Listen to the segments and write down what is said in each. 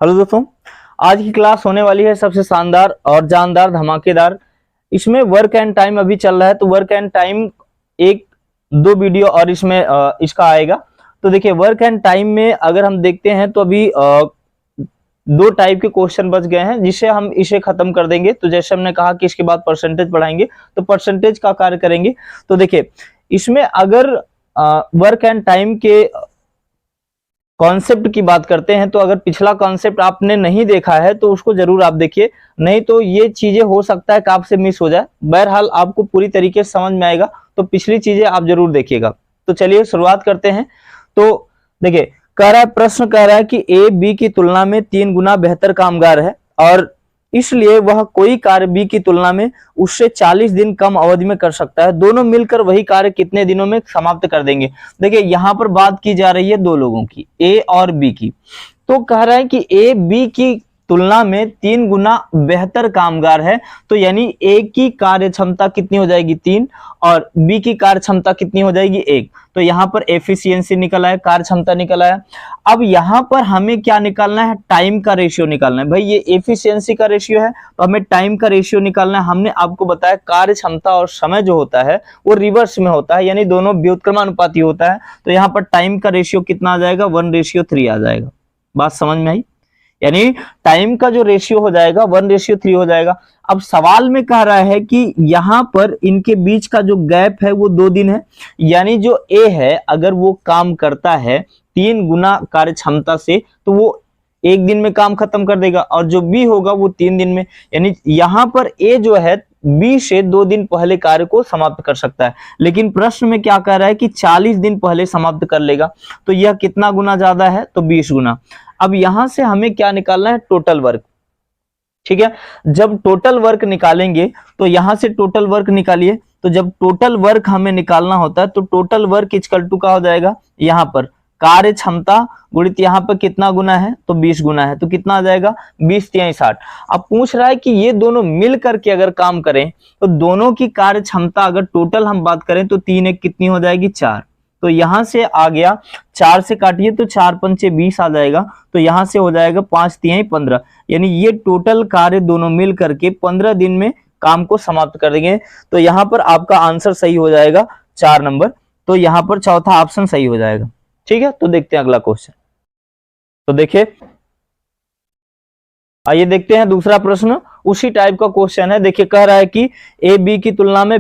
Hello दोस्तों, आज की क्लास होने वाली है सबसे शानदार और जानदार धमाकेदार। इसमें वर्क एंड टाइम अभी चल रहा है, तो वर्क एंड टाइम एक दो वीडियो और इसमें इसका आएगा। तो देखिए, वर्क एंड टाइम में अगर हम देखते हैं तो अभी दो टाइप के क्वेश्चन बच गए हैं, जिसे हम इसे खत्म कर देंगे। तो जैसे हमने कहा कि इसके बाद परसेंटेज पढ़ाएंगे, तो परसेंटेज का कार्य करेंगे। तो देखिए, इसमें अगर वर्क एंड टाइम के कॉन्सेप्ट की बात करते हैं, तो अगर पिछला कॉन्सेप्ट आपने नहीं देखा है तो उसको जरूर आप देखिए, नहीं तो ये चीजें हो सकता है कि आपसे मिस हो जाए। बहरहाल आपको पूरी तरीके से समझ में आएगा, तो पिछली चीजें आप जरूर देखिएगा। तो चलिए शुरुआत करते हैं। तो देखिए, प्रश्न कह रहा है कि ए बी की तुलना में 3 गुना बेहतर कामगार है और इसलिए वह कोई कार्य बी की तुलना में उससे 40 दिन कम अवधि में कर सकता है। दोनों मिलकर वही कार्य कितने दिनों में समाप्त कर देंगे। देखिए, यहां पर बात की जा रही है दो लोगों की, ए और बी की। तो कह रहा है कि ए बी की तुलना में 3 गुना बेहतर कामगार है, तो यानी ए की कार्य क्षमता कितनी हो जाएगी 3 और बी की कार्य क्षमता कितनी हो जाएगी 1। तो यहां पर एफिशिएंसी निकल आया, कार्य क्षमता निकल आया। अब यहां पर हमें क्या निकालना है, टाइम का रेशियो निकालना है। भाई ये एफिशिएंसी का रेशियो है, तो हमें टाइम का रेशियो निकालना है। हमने आपको बताया कार्य क्षमता और समय जो होता है वो रिवर्स में होता है, यानी दोनों व्युत्क्रमानुपाती होता है। तो यहाँ पर टाइम का रेशियो कितना आ जाएगा, 1:3 आ जाएगा। बात समझ में आई? यानी टाइम का जो रेशियो हो जाएगा 1:3 हो जाएगा। अब सवाल में कह रहा है कि यहां पर इनके बीच का जो गैप है वो 2 दिन है, यानी जो ए है अगर वो काम करता है 3 गुना कार्य क्षमता से, तो वो 1 दिन में काम खत्म कर देगा, और जो बी होगा वो 3 दिन में। यानी यहां पर ए जो है बी से 2 दिन पहले कार्य को समाप्त कर सकता है, लेकिन प्रश्न में क्या कह रहा है कि 40 दिन पहले समाप्त कर लेगा। तो यह कितना गुना ज्यादा है, तो 20 गुना। अब यहां से हमें क्या निकालना है, टोटल वर्क। ठीक है, जब टोटल वर्क निकालेंगे तो यहां से टोटल वर्क निकालिए। तो जब टोटल वर्क हमें निकालना होता है तो टोटल वर्क इक्वल टू का हो जाएगा, यहां पर कार्य क्षमता गुणित यहाँ पर कितना गुना है, तो 20 गुना है। तो कितना आ जाएगा, 20×3 60। अब पूछ रहा है कि ये दोनों मिल करके अगर काम करें तो दोनों की कार्य क्षमता अगर टोटल हम बात करें तो 3 1 कितनी हो जाएगी, 4। तो यहां से आ गया, 4 से काटिए तो 4 पंचे 20 आ जाएगा। तो यहां से हो जाएगा 5 3 15, यानी ये टोटल कार्य दोनों मिल करके 15 दिन में काम को समाप्त कर देंगे। तो यहां पर आपका आंसर सही हो जाएगा 4 नंबर। तो यहां पर चौथा ऑप्शन सही हो जाएगा। ठीक है, तो देखते हैं अगला क्वेश्चन। तो देखिए, आइए देखते हैं दूसरा प्रश्न। उसी टाइप का क्वेश्चन है। देखिए, कह रहा है कि ए बी की तुलना में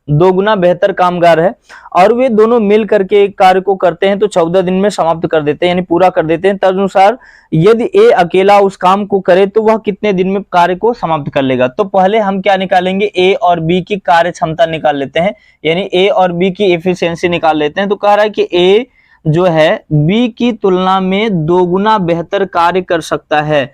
2 गुना बेहतर कामगार है और वे दोनों मिल करके एक कार्य को करते हैं तो 14 दिन में समाप्त कर देते हैं, यानी पूरा कर देते हैं। तदनुसार यदि ए अकेला उस काम को करे तो वह कितने दिन में कार्य को समाप्त कर लेगा। तो पहले हम क्या निकालेंगे, ए और बी की कार्य क्षमता निकाल लेते हैं, यानी ए और बी की एफिशिएंसी निकाल लेते हैं। तो कह रहा है कि ए जो है बी की तुलना में 2 गुना बेहतर कार्य कर सकता है।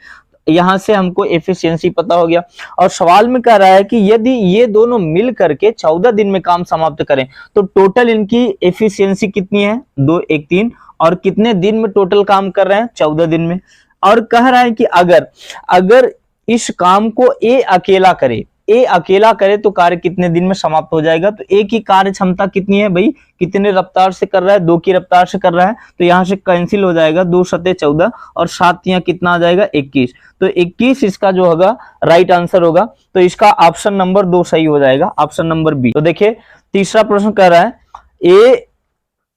यहां से हमको एफिशिएंसी पता हो गया। और सवाल में कह रहा है कि यदि ये दोनों मिल करके 14 दिन में काम समाप्त करें तो टोटल इनकी एफिशिएंसी कितनी है, 2 1 3, और कितने दिन में टोटल काम कर रहे हैं, 14 दिन में। और कह रहा है कि अगर इस काम को ए अकेला करे तो कार्य कितने दिन में समाप्त हो जाएगा। तो ए की कार्य क्षमता कितनी है भाई, कितने रफ्तार से कर रहा है, 2 की रफ्तार से कर रहा है। तो यहां से कैंसिल हो जाएगा, 2 7 14 और 7 यहाँ कितना आ जाएगा, 21। तो 21 इसका जो होगा राइट आंसर होगा। तो इसका ऑप्शन नंबर 2 सही हो जाएगा, ऑप्शन नंबर बी। तो देखिए, तीसरा प्रश्न कह रहा है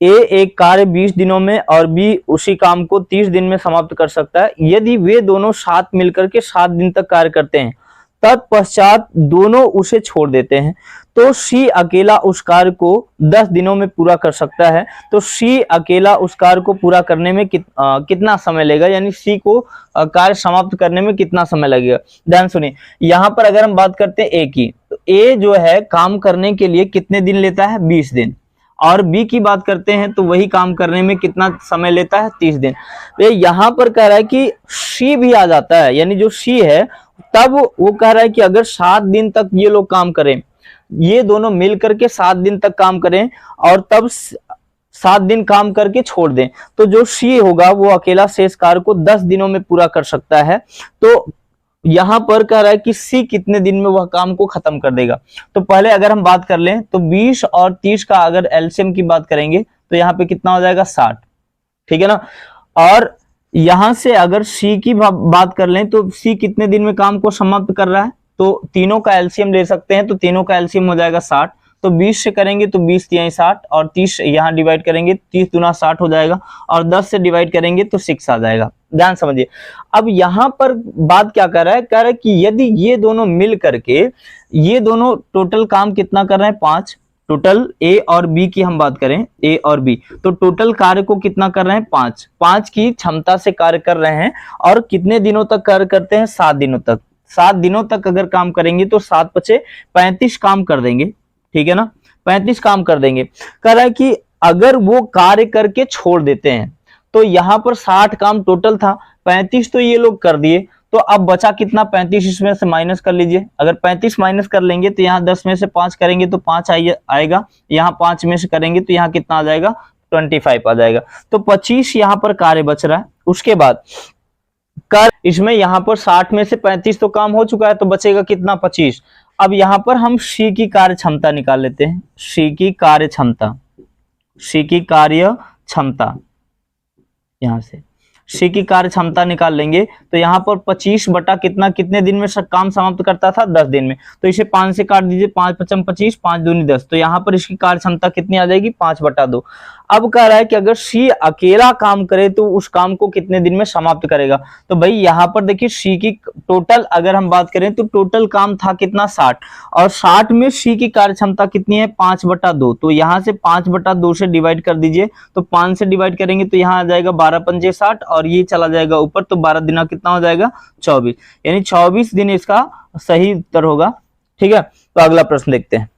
ए एक कार्य 20 दिनों में और बी उसी काम को 30 दिन में समाप्त कर सकता है। यदि वे दोनों साथ मिलकर के 7 दिन तक कार्य करते हैं, तत्पश्चात दोनों उसे छोड़ देते हैं, तो सी अकेला उस कार्य को 10 दिनों में पूरा कर सकता है। तो सी अकेला उस कार्य को पूरा करने में कितना समय लगेगा, यानी सी को कार्य समाप्त करने में कितना समय लगेगा। ध्यान सुनिए, यहां पर अगर हम बात करते हैं ए की, तो ए जो है काम करने के लिए कितने दिन लेता है, 20 दिन। और बी की बात करते हैं तो वही काम करने में कितना समय लेता है, 30 दिन। तो यहां पर कह रहा है कि सी भी आ जाता है, यानी जो सी है, तब वो कह रहा है कि अगर 7 दिन तक ये लोग काम करें, ये दोनों मिल करके 7 दिन तक काम करें और तब 7 दिन काम करके छोड़ दें, तो जो सी होगा वो अकेला शेष कार्य को 10 दिनों में पूरा कर सकता है। तो यहां पर कह रहा है कि सी कितने दिन में वह काम को खत्म कर देगा। तो पहले अगर हम बात कर लें तो 20 और 30 का अगर एलसीएम की बात करेंगे तो यहाँ पे कितना हो जाएगा, 60। ठीक है ना। और यहां से अगर सी की बात कर लें तो सी कितने दिन में काम को समाप्त कर रहा है, तो तीनों का एलसीएम ले सकते हैं, तो तीनों का एलसीएम हो जाएगा 60। तो 20 से करेंगे तो 20 तिहाई 60 और 30 यहाँ डिवाइड करेंगे 30 दूना 60 हो जाएगा और 10 से डिवाइड करेंगे तो 6 आ जाएगा। ध्यान समझिए। अब यहाँ पर बात क्या कर रहा है, कह रहा है कि यदि ये दोनों मिल करके ये दोनों टोटल काम कितना कर रहे हैं 5, टोटल ए और बी की हम बात करें, ए और बी, तो टोटल कार्य को कितना कर रहे हैं 5 की क्षमता से कार्य कर रहे हैं और कितने दिनों तक कार्य करते हैं 7 दिनों तक। 7 दिनों तक अगर काम करेंगे तो 7 पचे 35 काम कर देंगे, ठीक है ना, 35 काम कर देंगे। कह रहा है कि अगर वो कार्य करके छोड़ देते हैं तो यहां पर 60 काम टोटल था, 35 तो ये लोग कर दिए, तो अब बचा कितना 35, इसमें से माइनस कर लीजिए। अगर 35 माइनस कर लेंगे तो यहाँ 10 में से 5 करेंगे तो 5 आएगा, यहाँ 5 में से करेंगे तो यहाँ कितना आ जाएगा 25 आ जाएगा। तो 25 यहाँ पर कार्य बच रहा है। उसके बाद कर इसमें यहाँ पर 60 में से 35 तो काम हो चुका है, तो बचेगा कितना 25। अब यहाँ पर हम सी की कार्य क्षमता निकाल लेते हैं, सी की कार्य क्षमता, सी की कार्य क्षमता, यहां से सी की कार्य क्षमता निकाल लेंगे तो यहाँ पर 25 बटा कितना कितने दिन में काम समाप्त करता था 10 दिन में, तो इसे 5 से काट दीजिए, 5 पचम 25, 5 दूनी 10, तो यहाँ पर इसकी कार्य क्षमता कितनी आ जाएगी 5/2। अब कह रहा है कि अगर सी अकेला काम करे तो उस काम को कितने दिन में समाप्त करेगा, तो भाई यहाँ पर देखिए सी की टोटल अगर हम बात करें तो टोटल काम था कितना 60 और 60 में सी की कार्य क्षमता कितनी है 5/2, तो यहाँ से 5/2 से डिवाइड कर दीजिए, तो 5 से डिवाइड करेंगे तो यहाँ आ जाएगा 12 पंजे 60 और ये चला जाएगा ऊपर, तो 12 दिना कितना हो जाएगा 24, यानी 24 दिन इसका सही उत्तर होगा। ठीक है, तो अगला प्रश्न देखते हैं।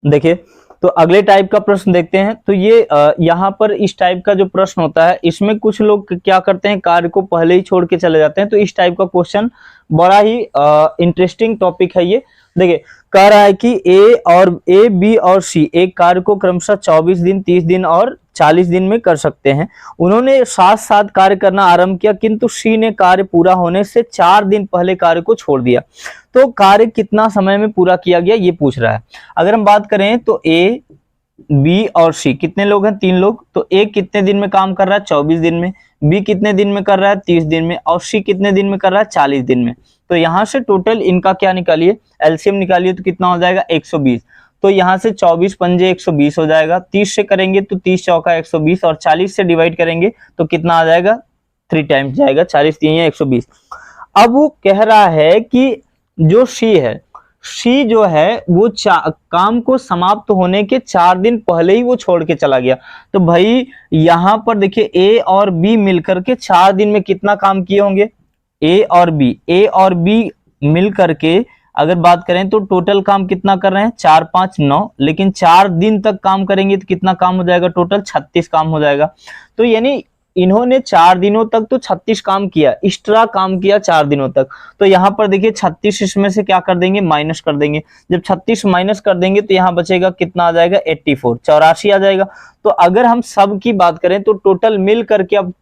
देखिए तो अगले टाइप का प्रश्न देखते हैं। तो ये यहाँ पर इस टाइप का जो प्रश्न होता है इसमें कुछ लोग क्या करते हैं कार्य को पहले ही छोड़ के चले जाते हैं, तो इस टाइप का क्वेश्चन बड़ा ही इंटरेस्टिंग टॉपिक है ये। देखिए कह रहा है कि ए बी और सी एक कार्य को क्रमशः 24 दिन 30 दिन और 40 दिन में कर सकते हैं। उन्होंने साथ साथ कार्य करना आरंभ किया, किंतु सी ने कार्य पूरा होने से 4 दिन पहले कार्य को छोड़ दिया, तो कार्य कितना समय में पूरा किया गया ये पूछ रहा है। अगर हम बात करें तो ए बी और सी कितने लोग हैं 3 लोग, तो ए कितने दिन में काम कर रहा है 24 दिन में, बी कितने दिन में कर रहा है 30 दिन में और सी कितने दिन में कर रहा है 40 दिन में। तो यहां से टोटल इनका क्या निकालिए एलसीएम निकालिए, तो कितना हो जाएगा 120, तो यहाँ से 24 पंजे 120 हो जाएगा, 30 से करेंगे तो 30 चौका 120 और 40 से डिवाइड करेंगे तो कितना आ जाएगा 3 टाइम्स जाएगा, 40 3 120। अब वो कह रहा है कि जो सी है, सी जो है वो काम को समाप्त होने के 4 दिन पहले ही वो छोड़ के चला गया। तो भाई यहाँ पर देखिए ए और बी मिलकर के 4 दिन में कितना काम किए होंगे, ए और बी मिल करके अगर बात करें तो टोटल काम कितना कर रहे हैं 4 5 9, लेकिन 4 दिन तक काम करेंगे तो कितना काम हो जाएगा टोटल 36 काम हो जाएगा। तो यानी इन्होंने 4 दिनों तक तो 36 काम किया, एक्स्ट्रा काम किया 4 दिनों तक। तो यहाँ पर देखिए 36 इसमें से क्या कर देंगे माइनस कर देंगे, जब 36 माइनस कर देंगे तो यहाँ बचेगा कितना आ जाएगा 84 84 आ जाएगा। तो अगर हम सब की बात करें तो टोटल मिल करके अब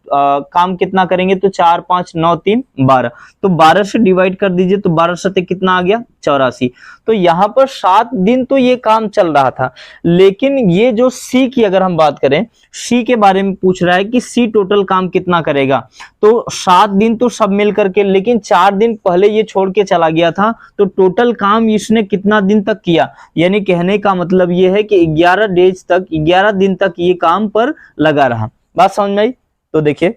काम कितना करेंगे तो 4 5 9 3 12, तो 12 से डिवाइड कर दीजिए तो 12 सत्ते कितना आ गया 84। तो यहाँ पर 7 दिन तो ये काम चल रहा था, लेकिन ये जो सी की अगर हम बात करें, सी के बारे में पूछ रहा है कि सी टोटल काम कितना करेगा, तो 7 दिन तो सब मिल करके, लेकिन 4 दिन पहले ये छोड़ के चला गया था, तो टोटल काम इसने कितना दिन तक किया, यानी कहने का मतलब ये है कि 11 डेज तक 11 दिन तक ये काम पर लगा रहा। बात समझ में आई? तो देखिए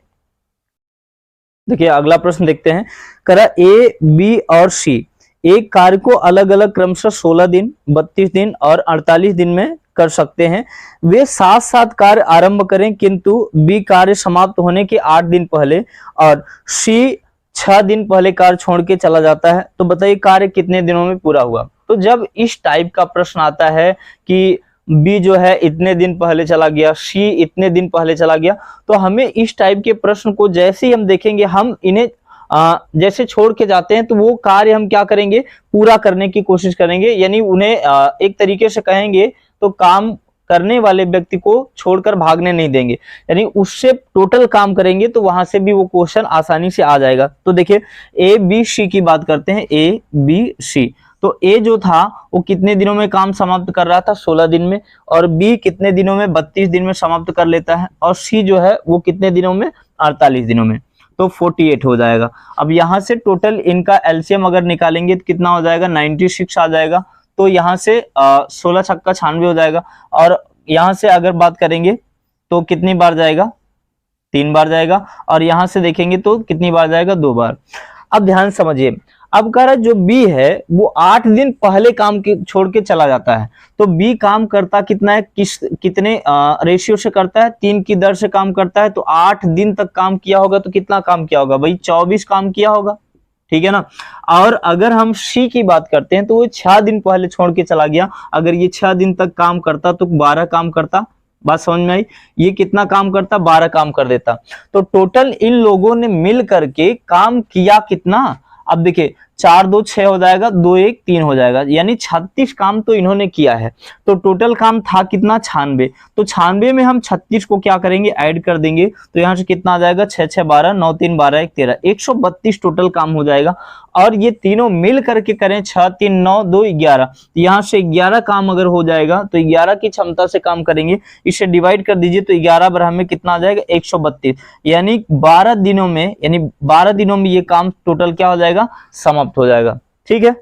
अगला प्रश्न देखते हैं। करा ए बी और सी एक कार्य को अलग अलग क्रमशः 16 दिन 32 दिन और 48 दिन में कर सकते हैं। वे साथ साथ कार्य आरंभ करें, किंतु बी कार्य समाप्त होने के 8 दिन पहले और सी 6 दिन पहले कार्य छोड़ के चला जाता है। तो बताइए कार्य कितने दिनों में पूरा हुआ। तो जब इस टाइप का प्रश्न आता है कि बी जो है इतने दिन पहले चला गया, सी इतने दिन पहले चला गया, तो हमें इस टाइप के प्रश्न को जैसे ही हम देखेंगे, हम इन्हें जैसे छोड़ के जाते हैं तो वो कार्य हम क्या करेंगे पूरा करने की कोशिश करेंगे, यानी उन्हें एक तरीके से कहेंगे तो काम करने वाले व्यक्ति को छोड़कर भागने नहीं देंगे, यानी उससे टोटल काम करेंगे तो वहां से भी वो क्वेश्चन आसानी से आ जाएगा। तो देखिए ए बी सी की बात करते हैं, ए बी सी। तो ए जो था वो कितने दिनों में काम समाप्त कर रहा था 16 दिन में, और बी कितने दिनों में 32 दिन में समाप्त कर लेता है, और सी जो है वो कितने दिनों में 48 दिनों में। तो 48 हो जाएगा। अब यहाँ से टोटल इनका एलसीएम अगर निकालेंगे तो कितना हो जाएगा, 96 आ जाएगा। तो यहाँ से 16 छक्का 96 हो जाएगा। और यहाँ से अगर बात करेंगे तो कितनी बार जाएगा, 3 बार जाएगा। और यहां से देखेंगे तो कितनी बार जाएगा, 2 बार। अब ध्यान समझिए, अब कह रहा है जो बी है वो 8 दिन पहले काम के छोड़ के चला जाता है। तो बी काम करता कितना है, कितने रेशियो से करता है, 3 की दर से काम करता है। तो 8 दिन तक काम किया होगा तो कितना काम किया होगा भाई, 24 काम किया होगा, ठीक है ना। और अगर हम सी की बात करते हैं तो वो 6 दिन पहले छोड़ के चला गया। अगर ये 6 दिन तक काम करता तो 12 काम करता। बात समझ में आई, ये कितना काम करता, 12 काम कर देता। तो टोटल इन लोगों ने मिल करके काम किया कितना, अब देखिए 4 2 6 हो जाएगा, 2 1 3 हो जाएगा, यानी 36 काम तो इन्होंने किया है। तो टोटल काम था कितना, 96। तो 96 में हम 36 को क्या करेंगे, ऐड कर देंगे। तो यहाँ से कितना आ जाएगा, 6 6 12 9 3 12 1 13, 132 टोटल काम हो जाएगा। और ये तीनों मिल करके करें 6 3 9 2 11, यहाँ से 11 काम अगर हो जाएगा तो 11 की क्षमता से काम करेंगे। इसे डिवाइड कर दीजिए तो 11 बराबर में कितना आ जाएगा, 132। यानी 12 दिनों में ये काम टोटल क्या हो जाएगा, समाप्त हो जाएगा। ठीक है।